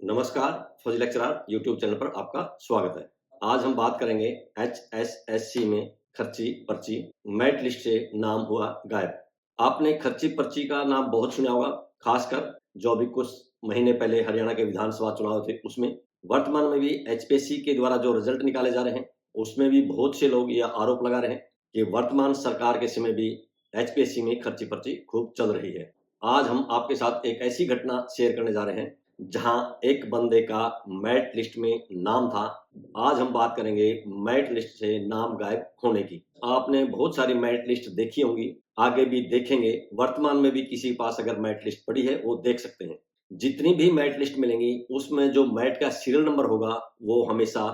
नमस्कार, फौजी lecturer YouTube channel पर आपका स्वागत है। आज हम बात करेंगे एचएसएससी में खर्ची पर्ची मेरिट लिस्ट से नाम हुआ गायब। आपने खर्ची पर्ची का नाम बहुत सुना होगा, खासकर जो अभी कुछ महीने पहले हरियाणा के विधानसभा चुनाव थे उसमें। वर्तमान में भी एचपीएससी के द्वारा जो रिजल्ट निकाले जा रहे हैं, उसमें भी बहुत से लोग यह आरोप लगा रहे हैं कि वर्तमान सरकार के समय भी एचपीएससी में खर्ची पर्ची खूब चल रही है। आज हम आपके साथ एक ऐसी घटना शेयर करने जा रहे हैं जहां एक बंदे का मेरिट लिस्ट में नाम था। आज हम बात करेंगे मेरिट लिस्ट से नाम गायब होने की। आपने बहुत सारी मेरिट लिस्ट देखी होंगी, आगे भी देखेंगे। वर्तमान में भी किसी के पास अगर मेरिट लिस्ट पड़ी है वो देख सकते हैं। जितनी भी मेरिट लिस्ट मिलेंगी उसमें जो मेरिट का सीरियल नंबर होगा वो हमेशा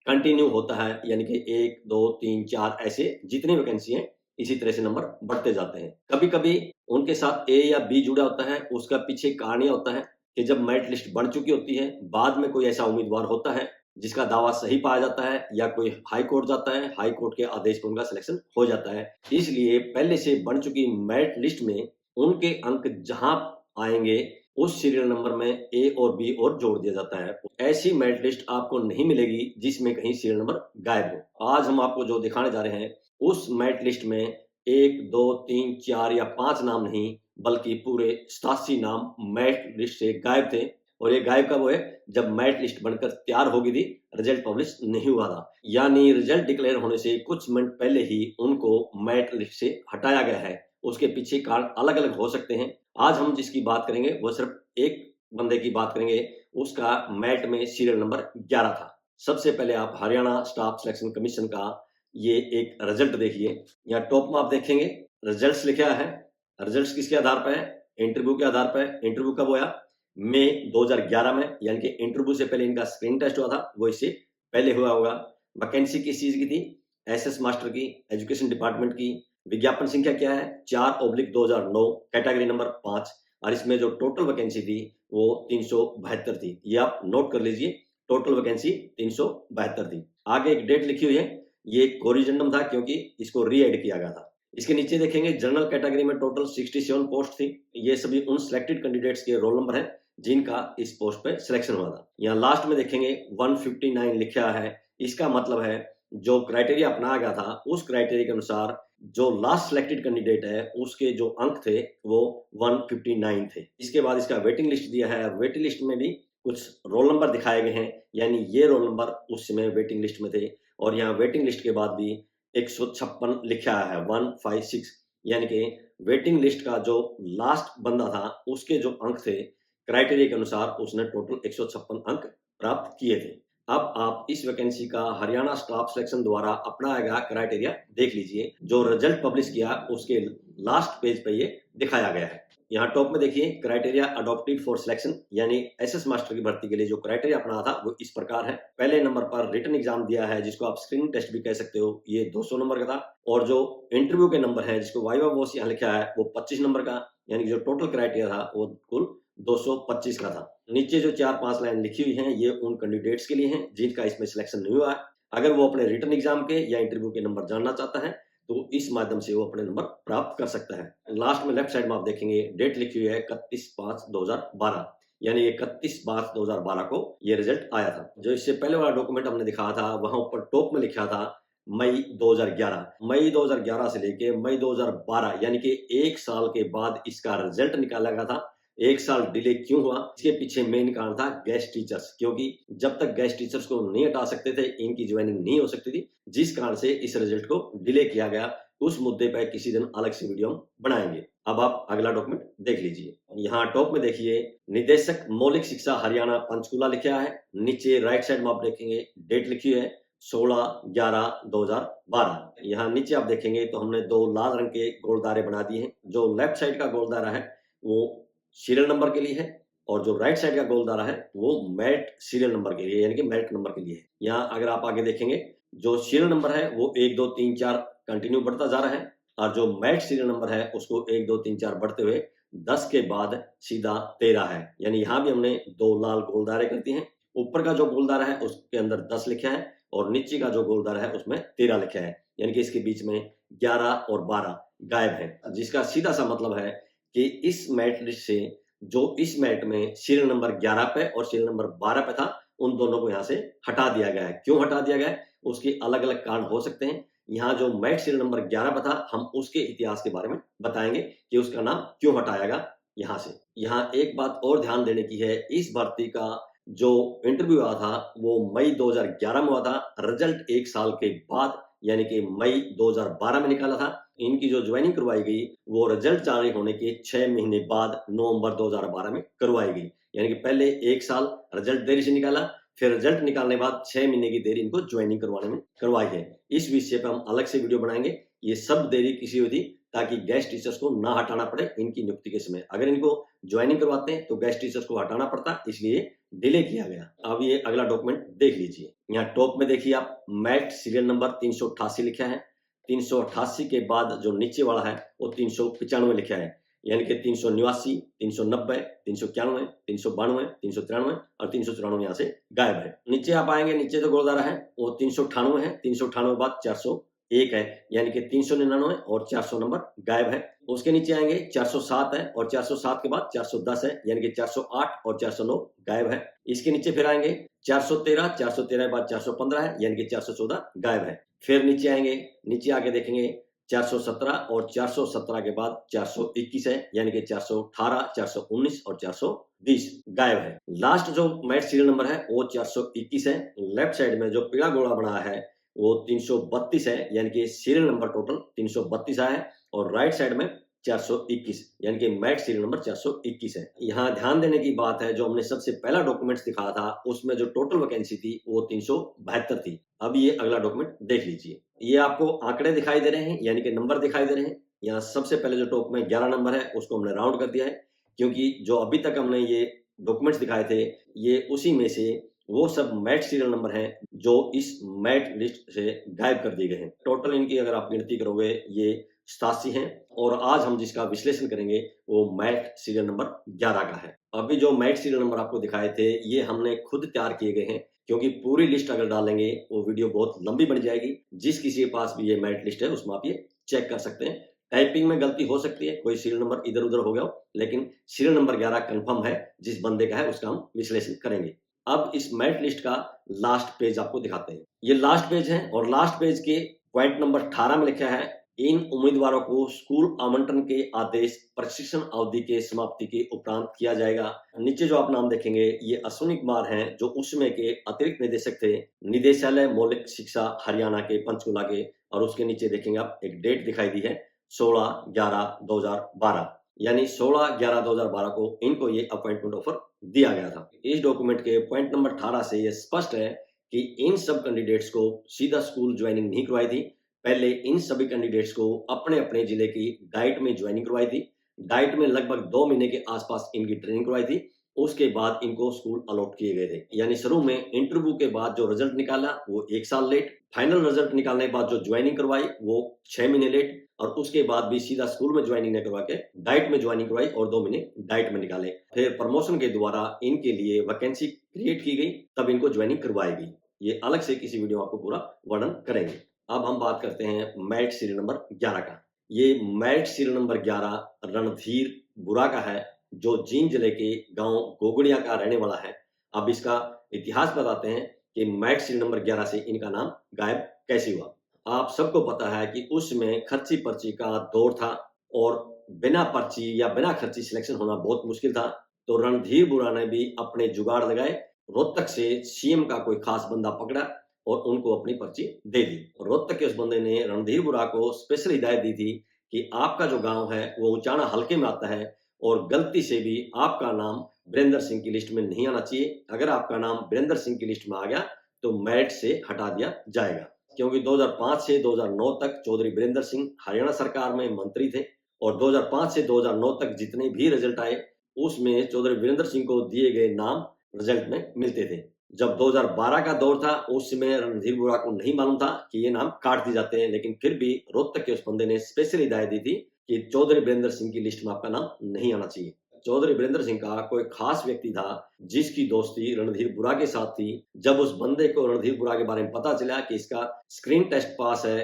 कंटिन्यू होता है, यानी कि 1 2 3 4 ऐसे जितनी वैकेंसी है इसी तरह से नंबर बढ़ते जाते हैं। कभी कभी उनके साथ ए या बी जुड़ा होता है, उसका पीछे कारण यह होता है कि जब मेरिट लिस्ट बन चुकी होती है, बाद में कोई ऐसा उम्मीदवार होता है जिसका दावा सही पाया जाता है या कोई हाई कोर्ट जाता है, हाई कोर्ट के आदेश पर उनका सिलेक्शन हो जाता है। इसलिए पहले से बन चुकी मेरिट लिस्ट में उनके अंक जहां आएंगे उस सीरियल नंबर में ए और बी और जोड़ दिया जाता है। ऐसी मेरिट लिस्ट आपको नहीं मिलेगी जिसमें कहीं सीरियल नंबर गायब हो। आज हम आपको जो दिखाने जा रहे हैं उस मेरिट लिस्ट में 1 2 3 4 या 5 नाम नहीं बल्कि पूरे 87 नाम मेरिट लिस्ट से गायब थे। और ये गायब कब हुए? जब मेरिट लिस्ट बनकर तैयार हो गई थी, रिजल्ट पब्लिश नहीं हुआ था। यानी रिजल्ट डिक्लेयर होने से कुछ मिनट पहले ही उनको मेरिट लिस्ट से हटाया गया है। उसके पीछे कारण अलग अलग हो सकते हैं। आज हम जिसकी बात करेंगे वो सिर्फ एक बंदे की बात करेंगे, उसका मेरिट में सीरियल नंबर 11 था। सबसे पहले आप हरियाणा स्टाफ सिलेक्शन कमीशन का ये एक रिजल्ट देखिए। यहाँ टॉप में आप देखेंगे रिजल्ट्स लिखा है। रिजल्ट्स किसके आधार पर है? इंटरव्यू के आधार पर है। इंटरव्यू कब हुआ? मई 2011 में, यानी कि इंटरव्यू से पहले इनका स्क्रीन टेस्ट हुआ था, वो इससे पहले हुआ होगा। वैकेंसी किस चीज की थी? एसएस मास्टर की, एजुकेशन डिपार्टमेंट की। विज्ञापन संख्या क्या है? 4/2009, कैटेगरी नंबर 5। और इसमें जो टोटल वैकेंसी थी वो 372 थी। ये आप नोट कर लीजिए, टोटल वैकेंसी 372 थी। आगे एक डेट लिखी हुई है, ये कोरिजेंडम था क्योंकि इसको री एड किया गया था। इसके नीचे देखेंगे जनरल कैटेगरी में टोटल 67 पोस्ट थी। ये सभी उन सिलेक्टेड कैंडिडेट्स के रोल नंबर हैं जिनका इस पोस्ट पे सिलेक्शन हुआ था। यहाँ लास्ट में देखेंगे 159 लिखा है। इसका मतलब है जो क्राइटेरिया अपनाया गया था उस क्राइटेरिया के अनुसार जो लास्ट सिलेक्टेड कैंडिडेट है उसके जो अंक थे वो 159 थे। इसके बाद इसका वेटिंग लिस्ट दिया है। वेटिंग लिस्ट में भी कुछ रोल नंबर दिखाए गए हैं, यानी ये रोल नंबर उस समय वेटिंग लिस्ट में थे। और यहाँ वेटिंग लिस्ट के बाद भी 156 लिखा है, 156, यानी कि वेटिंग लिस्ट का जो लास्ट बंदा था उसके जो अंक थे क्राइटेरिया के अनुसार उसने टोटल 156 अंक प्राप्त किए थे। अब आप इस वैकेंसी का हरियाणा स्टाफ सिलेक्शन द्वारा अपनाया गया क्राइटेरिया देख लीजिए। जो रिजल्ट पब्लिश किया उसके लास्ट पेज पे ये दिखाया गया है। यहाँ टॉप में देखिए क्राइटेरिया अडॉप्टेड फॉर सिलेक्शन, यानी एसएस मास्टर की भर्ती के लिए जो क्राइटेरिया अपना था वो इस प्रकार है। पहले नंबर पर रिटन एग्जाम दिया है जिसको आप स्क्रीनिंग टेस्ट भी कह सकते हो, ये 200 नंबर का था। और जो इंटरव्यू के नंबर है जिसको वाइवा वॉस यहाँ लिखा है वो 25 नंबर का, यानी जो टोटल क्राइटेरिया था वो कुल 225 का था। नीचे जो 4-5 लाइन लिखी हुई हैं ये उन कैंडिडेट्स के लिए हैं जिनका इसमें सिलेक्शन नहीं हुआ है। अगर वो अपने रिटन एग्जाम के या इंटरव्यू के नंबर जानना चाहता है तो इस माध्यम से वो अपने नंबर प्राप्त कर सकता है। लास्ट में लेफ्ट साइड में आप देखेंगे डेट लिखी हुई है 31/5/2012, यानी 31/5/2012 को ये रिजल्ट आया था। जो इससे पहले वाला डॉक्यूमेंट हमने दिखाया था वहां ऊपर टॉप में लिखा था मई 2011। मई 2011 से लेके मई 2012, यानी कि 1 साल के बाद इसका रिजल्ट निकाला गया था। 1 साल डिले क्यों हुआ? इसके पीछे मेन कारण था गेस्ट टीचर्स, क्योंकि जब तक गेस्ट टीचर्स को नहीं हटा सकते थे इनकी ज्वाइनिंग नहीं हो सकती थी, जिस कारण से इस रिजल्ट को डिले किया गया। उस मुद्दे पर किसी दिन अलग से वीडियो हम बनाएंगे। अब आप अगला डॉक्यूमेंट देख लीजिए। यहाँ टॉप में देखिए निदेशक मौलिक शिक्षा हरियाणा पंचकुला लिखा है। नीचे राइट साइड में आप देखेंगे डेट लिखी है 16/11/2012। यहाँ नीचे आप देखेंगे तो हमने 2 लाल रंग के गोलदारे बना दिए हैं। जो लेफ्ट साइड का गोलदारा है वो सीरियल नंबर के लिए है और जो राइट साइड का गोलदारा है वो मेरिट सीरियल नंबर के लिए, यानी कि मेरिट नंबर के लिए है। यहाँ अगर आप आगे देखेंगे जो सीरियल नंबर है वो 1 2 3 4 कंटिन्यू बढ़ता जा रहा है और जो मेरिट सीरियल नंबर है उसको 1 2 3 4 बढ़ते हुए 10 के बाद सीधा 13 है। यानी यहाँ भी हमने 2 लाल गोलदारे कर दिए हैं। ऊपर का जो गोलदारा है उसके अंदर 10 लिखा है और नीचे का जो गोलदारा है उसमें 13 लिखा है, यानी कि इसके बीच में 11 और 12 गायब है, जिसका सीधा सा मतलब है कि इस मेरिट लिस्ट से जो इस मैट में सीरियल नंबर 11 पे और सीरियल नंबर 12 पे था, उन दोनों को यहाँ से हटा दिया गया है। क्यों हटा दिया गया है, उसके अलग-अलग कारण हो सकते हैं। यहाँ जो मैट सीरियल नंबर 11 पे था, हम उसके इतिहास के बारे में बताएंगे कि उसका नाम क्यों हटाया गया यहाँ से। यहाँ एक बात और ध्यान देने की है, इस भर्ती का जो इंटरव्यू हुआ था वो मई 2011 में हुआ था। रिजल्ट 1 साल के बाद यानी कि मई 2012 में निकाला था। इनकी जो ज्वाइनिंग करवाई गई वो रिजल्ट जारी होने के 6 महीने बाद नवंबर 2012 में करवाई गई। यानी कि पहले 1 साल रिजल्ट देरी से निकाला, फिर रिजल्ट निकालने के बाद 6 महीने की देरी इनको ज्वाइनिंग करवाने में करवाई है। इस विषय पर हम अलग से वीडियो बनाएंगे। ये सब देरी किसी हुई थी ताकि गेस्ट टीचर्स को ना हटाना पड़े इनकी नियुक्ति के समय। अगर इनको ज्वाइनिंग करवाते हैं तो गेस्ट टीचर्स को हटाना पड़ता, इसलिए डिले किया गया। अब ये अगला डॉक्यूमेंट देख लीजिए। यहाँ टॉप में देखिए आप मैट सीरियल नंबर 388 लिखा है। 388 के बाद जो नीचे वाला है वो 395 लिखा है, यानी कि 389, 390, 391, 392, 393 और 394 यहाँ से गायब है। नीचे आप आएंगे, नीचे जो गोलदारा है वो 398 है। 398 के बाद 401 है, यानी कि 399 और 400 नंबर गायब है। उसके नीचे आएंगे 407 है और 407 के बाद 410 है, यानी कि 408 और 409 गायब है। इसके नीचे फिर आएंगे 413, 413 के बाद 415 है, यानी कि 414 गायब है। फिर नीचे आएंगे, नीचे आके देखेंगे 417 और 417 के बाद 421 है, यानी कि 418, 419 और 420 गायब है। लास्ट जो मैट सीरियल नंबर है वो 421 है। लेफ्ट साइड में जो पीला गोला बना है वो 332 है, यानी कि सीरियल नंबर टोटल 332 आया है। और राइट साइड में 421, यानी कि मैट सीरियल नंबर 421 है। यहाँ ध्यान देने की बात है, जो हमने सबसे पहला डॉक्यूमेंट दिखाया था उसमें जो टोटल वैकेंसी थी वो 372 थी। अब ये अगला डॉक्यूमेंट देख लीजिए। ये आपको आंकड़े दिखाई दे रहे हैं, यानी कि नंबर दिखाई दे रहे हैं। यहाँ सबसे पहले जो टॉप में 11 नंबर है उसको हमने राउंड कर दिया है, क्योंकि जो अभी तक हमने ये डॉक्यूमेंट्स दिखाए थे ये उसी में से वो सब मैट सीरियल नंबर हैं जो इस मैट लिस्ट से गायब कर दिए गए हैं। टोटल इनकी अगर आप गिनती करोगे ये 87 हैं। और आज हम जिसका विश्लेषण करेंगे वो मैट सीरियल नंबर 11 का है। अभी जो मैट सीरियल नंबर आपको दिखाए थे ये हमने खुद तैयार किए गए हैं, क्योंकि पूरी लिस्ट अगर डालेंगे वो वीडियो बहुत लंबी बन जाएगी। जिस किसी के पास भी ये मैट लिस्ट है उसमें आप ये चेक कर सकते हैं। टाइपिंग में गलती हो सकती है, कोई सीरियल नंबर इधर उधर हो गया हो, लेकिन सीरियल नंबर 11 कंफर्म है। जिस बंदे का है उसका हम विश्लेषण करेंगे। अब इस मैट लिस्ट का लास्ट पेज आपको दिखाते हैं। ये लास्ट पेज है और लास्ट पेज के पॉइंट नंबर 18 में लिखा है, इन उम्मीदवारों को स्कूल आवंटन के आदेश प्रशिक्षण अवधि के समाप्ति के उपरांत किया जाएगा। नीचे जो आप नाम देखेंगे ये अश्विनी कुमार हैं, जो उसमें के अतिरिक्त निदेशक थे, निदेशालय मौलिक शिक्षा हरियाणा के पंचकुला के। और उसके नीचे देखेंगे आप एक डेट दिखाई दी है 16/11/2012, यानी 16/11/2012 को इनको ये अपॉइंटमेंट ऑफर दिया गया था। इस डॉक्यूमेंट के पॉइंट नंबर 18 से ये स्पष्ट है कि इन सब कैंडिडेट्स को सीधा स्कूल ज्वाइनिंग नहीं करवाई थी। पहले इन सभी कैंडिडेट्स को अपने अपने जिले की डाइट में ज्वाइनिंग करवाई थी। डाइट में लगभग 2 महीने के आसपास इनकी ट्रेनिंग करवाई थी। उसके बाद इनको स्कूल अलॉट किए गए थे। यानी शुरू में इंटरव्यू के बाद जो रिजल्ट निकाला वो 1 साल लेट, फाइनल रिजल्ट निकालने के बाद जो ज्वाइनिंग करवाई वो 6 महीने लेट, और उसके बाद भी सीधा स्कूल में ज्वाइनिंग न करवा के डाइट में ज्वाइनिंग करवाई और 2 महीने डाइट में निकाले। फिर प्रमोशन के द्वारा इनके लिए वैकेंसी क्रिएट की गई, तब इनको ज्वाइनिंग करवाई गई। ये अलग से किसी वीडियो में आपको पूरा वर्णन करेंगे। अब हम बात करते हैं मैट सीरियल नंबर 11 का। ये मैट सीरियल नंबर 11 रणधीर बुरा का है, जो जींद जिले के गांव गोगड़िया का रहने वाला है। अब इसका इतिहास बताते हैं कि मैट सीरियल नंबर 11 से इनका नाम गायब कैसे हुआ। आप सबको पता है कि उसमें खर्ची पर्ची का दौर था और बिना पर्ची या बिना खर्ची सिलेक्शन होना बहुत मुश्किल था। तो रणधीर बुरा ने भी अपने जुगाड़ लगाए, रोहतक से सीएम का कोई खास बंदा पकड़ा और उनको अपनी पर्ची दे दी। रोहतक के उस बंदे ने रणधीर बुरा को स्पेशल हिदायत दी थी कि आपका जो गांव है वो उचाना हल्के में आता है और गलती से भी आपका नाम वीरेंद्र सिंह की लिस्ट में नहीं आना चाहिए। अगर आपका नाम वीरेंद्र सिंह की लिस्ट में आ गया तो मैट से हटा दिया जाएगा, क्योंकि 2005 से 2009 तक चौधरी वीरेंद्र सिंह हरियाणा सरकार में मंत्री थे और 2005 से 2009 तक जितने भी रिजल्ट आए उसमें चौधरी वीरेंद्र सिंह को दिए गए नाम रिजल्ट में मिलते थे। जब 2012 का दौर था उस समय रणधीर बुरा को नहीं मालूम था कि ये नाम काट दिए जाते हैं, लेकिन फिर भी रोहतक के उस बंदे ने स्पेशल हिदायत दी थी कि चौधरी वीरेंद्र सिंह की लिस्ट में आपका नाम नहीं आना चाहिए। चौधरी वीरेंद्र सिंह का कोई खास व्यक्ति था जिसकी दोस्ती रणधीर बुरा के साथ थी। जब उस बंदे को रणधीर बुरा के बारे में पता चला कि इसका स्क्रीन टेस्ट पास है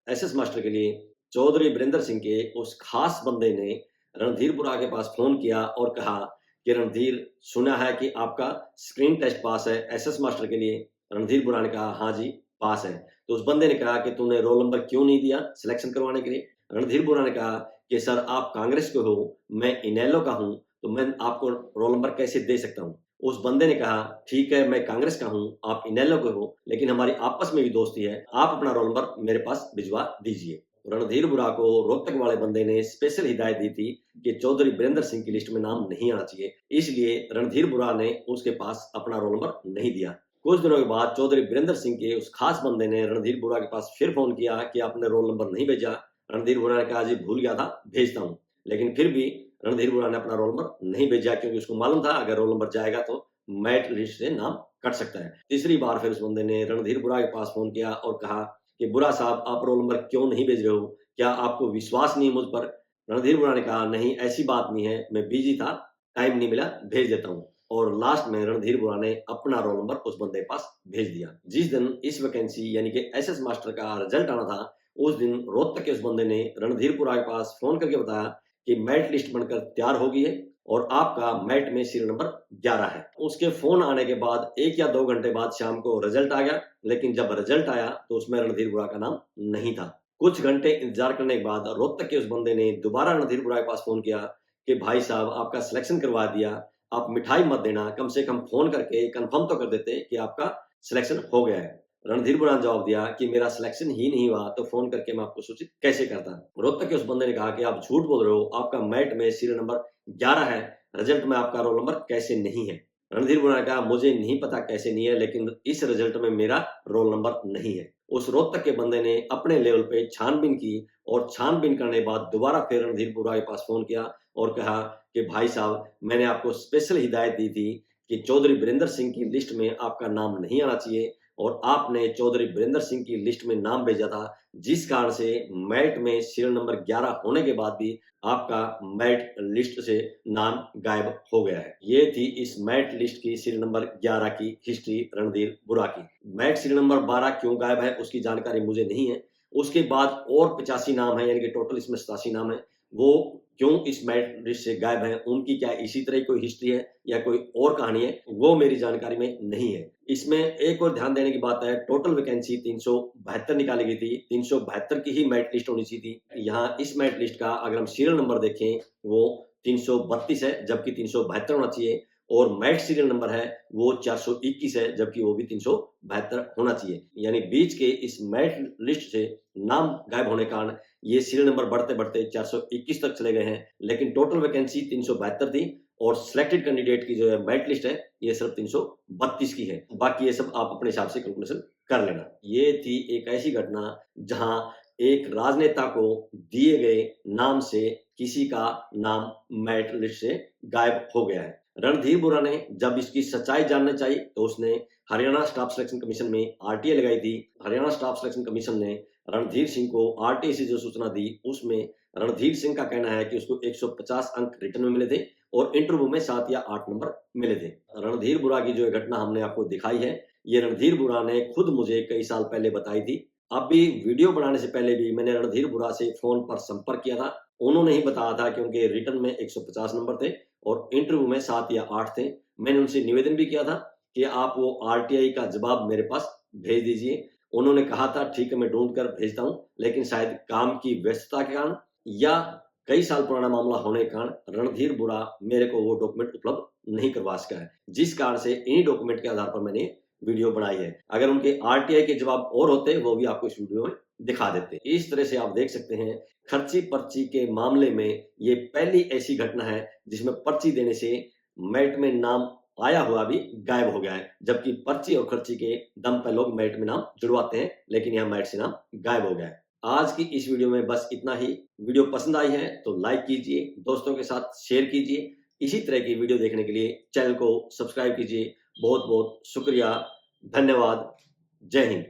एसएस मास्टर के लिए, चौधरी वीरेंद्र सिंह के उस खास बंदे ने रणधीर बुरा के पास फोन किया और कहा कि रणधीर, सुना है कि आपका स्क्रीन टेस्ट पास है एसएस मास्टर के लिए। रणधीर बुरा ने कहा हाँ जी पास है। तो उस बंदे ने कहा कि तूने रोल नंबर क्यों नहीं दिया सिलेक्शन करवाने के लिए। रणधीर बुरा ने कहा कि सर आप कांग्रेस के हो, मैं इनेलो का हूं, तो मैं आपको रोल नंबर कैसे दे सकता हूं। उस बंदे ने कहा ठीक है मैं कांग्रेस का हूं, आप इनेलो के हो, लेकिन हमारी आपस में भी दोस्ती है, आप अपना रोल नंबर मेरे पास भिजवा दीजिए। रणधीर बुरा को रोहतक वाले बंदे ने स्पेशल हिदायत दी थी कि चौधरी बीरेंद्र सिंह की लिस्ट में नाम नहीं आना चाहिए, इसलिए रणधीर बुरा ने उसके पास अपना रोल नंबर नहीं दिया। कुछ दिनों के बाद चौधरी बीरेंद्र सिंह के उस खास बंदे ने रणधीर बुरा के पास फिर फोन किया कि आपने रोल नंबर नहीं भेजा। रणधीर बुरा ने कहा जी भूल गया था, भेजता हूँ। लेकिन फिर भी रणधीर बुरा ने अपना रोल नंबर नहीं भेजा, क्योंकि उसको मालूम था अगर रोल नंबर जाएगा तो मेरिट लिस्ट से नाम कट सकता है। तीसरी बार फिर उस बंदे ने रणधीर बुरा के पास फोन किया और कहा कि बुरा साहब आप रोल नंबर क्यों नहीं भेज रहे हो, क्या आपको विश्वास नहीं मुझ पर। रणधीर बुरा ने कहा नहीं ऐसी बात नहीं है, मैं बिजी था, टाइम नहीं मिला, भेज देता हूँ। और लास्ट में रणधीर बुरा ने अपना रोल नंबर उस बंदे के पास भेज दिया। जिस दिन इस वैकेंसी यानी कि एसएस मास्टर का रिजल्ट आना था, उस दिन रोहतक के उस बंदे ने रणधीर बुरा के पास फोन करके बताया कि मेरिट लिस्ट बनकर तैयार हो गई है और आपका मेरिट में सीरियल नंबर 11 है। उसके फोन आने के बाद 1 या 2 घंटे बाद शाम को रिजल्ट आ गया, लेकिन जब रिजल्ट आया तो उसमें रणधीर बुरा का नाम नहीं था। कुछ घंटे इंतजार करने के बाद रोहतक के उस बंदे ने दोबारा रणधीर बुरा के पास फोन किया कि भाई साहब आपका सिलेक्शन करवा दिया, आप मिठाई मत देना, कम से कम फोन करके कंफर्म तो कर देते कि आपका सिलेक्शन हो गया है। रणधीर बुरा ने जवाब दिया कि मेरा सिलेक्शन ही नहीं हुआ तो फोन करके मैं आपको सूचित कैसे करता। रोहतक के उस बंदे ने कहा कि आप झूठ बोल रहे हो, आपका मेरिट में सीरियल नंबर 11 है, रिजल्ट में आपका रोल नंबर कैसे नहीं है। रणधीर बुरा ने कहा मुझे नहीं पता कैसे नहीं है, लेकिन इस रिजल्ट में मेरा रोल नंबर नहीं है। उस रोहतक के बंदे ने अपने लेवल पे छानबीन की और छानबीन करने के बाद दोबारा फिर रणधीर बुरा के पास फोन किया और कहा कि भाई साहब मैंने आपको स्पेशल हिदायत दी थी कि चौधरी बीरेंद्र सिंह की लिस्ट में आपका नाम नहीं आना चाहिए और आपने चौधरी बीरेंद्र सिंह की लिस्ट में नाम भेजा था, जिस कारण से मेरिट में सीरियल नंबर 11 होने के बाद भी आपका मेरिट लिस्ट से नाम गायब हो गया है। ये थी इस मेरिट लिस्ट की सीरियल नंबर 11 की हिस्ट्री रणधीर बुरा की। मेरिट सीरियल नंबर 12 क्यों गायब है उसकी जानकारी मुझे नहीं है। उसके बाद और 85 नाम है, यानी कि टोटल इसमें 87 नाम है, वो क्यों इस मेरिट लिस्ट से गायब है, उनकी क्या इसी तरह कोई हिस्ट्री है या कोई और कहानी है, वो मेरी जानकारी में नहीं है। इसमें एक और ध्यान देने की बात है, टोटल वैकेंसी 372 निकाली गई थी, 372 की ही मेरिट लिस्ट होनी चाहिए थी। यहाँ इस मेरिट लिस्ट का अगर हम सीरियल नंबर देखें वो 332 है, जबकि 372 होना चाहिए, और मेरिट सीरियल नंबर है वो 421 है, जबकि वो भी 372 होना चाहिए। यानी बीच के इस मेरिट लिस्ट से नाम गायब होने के कारण ये सीरियल नंबर बढ़ते बढ़ते 421 तक चले गए हैं, लेकिन टोटल वैकेंसी 372 थी और सिलेक्टेड कैंडिडेट की जो है मेरिट लिस्ट है ये सिर्फ 332 की है। बाकी ये सब आप अपने हिसाब से कैलकुलेशन कर लेना। ये थी एक ऐसी घटना जहां एक राजनेता को दिए गए नाम से किसी का नाम मेरिट लिस्ट से गायब हो गया है। रणधीर बुरा ने जब इसकी सच्चाई जानना चाहिए तो उसने हरियाणा स्टाफ सिलेक्शन कमीशन में आरटीआई लगाई थी। हरियाणा स्टाफ सिलेक्शन कमीशन ने रणधीर सिंह को आरटीआई से जो सूचना दी उसमें रणधीर सिंह का कहना है कि उसको 150 अंक रिटर्न में मिले थे और इंटरव्यू में 7 या 8 नंबर मिले थे। रणधीर बुरा की जो घटना हमने आपको दिखाई है, ये रणधीर बुरा ने खुद मुझे कई साल पहले बताई थी। अभी वीडियो बनाने से पहले भी मैंने रणधीर बुरा से फोन पर संपर्क किया था। उन्होंने ही बताया था कि उनके रिटर्न में 150 नंबर थे और इंटरव्यू में 7 या 8 थे। मैंने उनसे निवेदन भी किया था कि आप वो आरटीआई का जवाब मेरे पास भेज दीजिए। उन्होंने कहा था ठीक है मैं ढूंढ कर भेजता हूँ, लेकिन शायद काम की व्यस्तता के कारण या कई साल पुराना मामला होने के कारण रणधीर बुरा मेरे को वो डॉक्यूमेंट उपलब्ध नहीं करवा सका है, जिस कारण से इन्हीं डॉक्यूमेंट के आधार पर मैंने वीडियो बनाई है। अगर उनके आरटीआई के जवाब और होते वो भी आपको इस वीडियो में दिखा देते। इस तरह से आप देख सकते हैं खर्ची पर्ची के मामले में ये पहली ऐसी घटना है जिसमें पर्ची देने से मेरिट में नाम आया हुआ भी गायब हो गया है, जबकि पर्ची और खर्ची के दम पर लोग मेरिट में नाम जुड़वाते हैं, लेकिन यहाँ मेरिट से नाम गायब हो गया है। आज की इस वीडियो में बस इतना ही। वीडियो पसंद आई है तो लाइक कीजिए, दोस्तों के साथ शेयर कीजिए। इसी तरह की वीडियो देखने के लिए चैनल को सब्सक्राइब कीजिए। बहुत बहुत शुक्रिया, धन्यवाद, जय हिंद।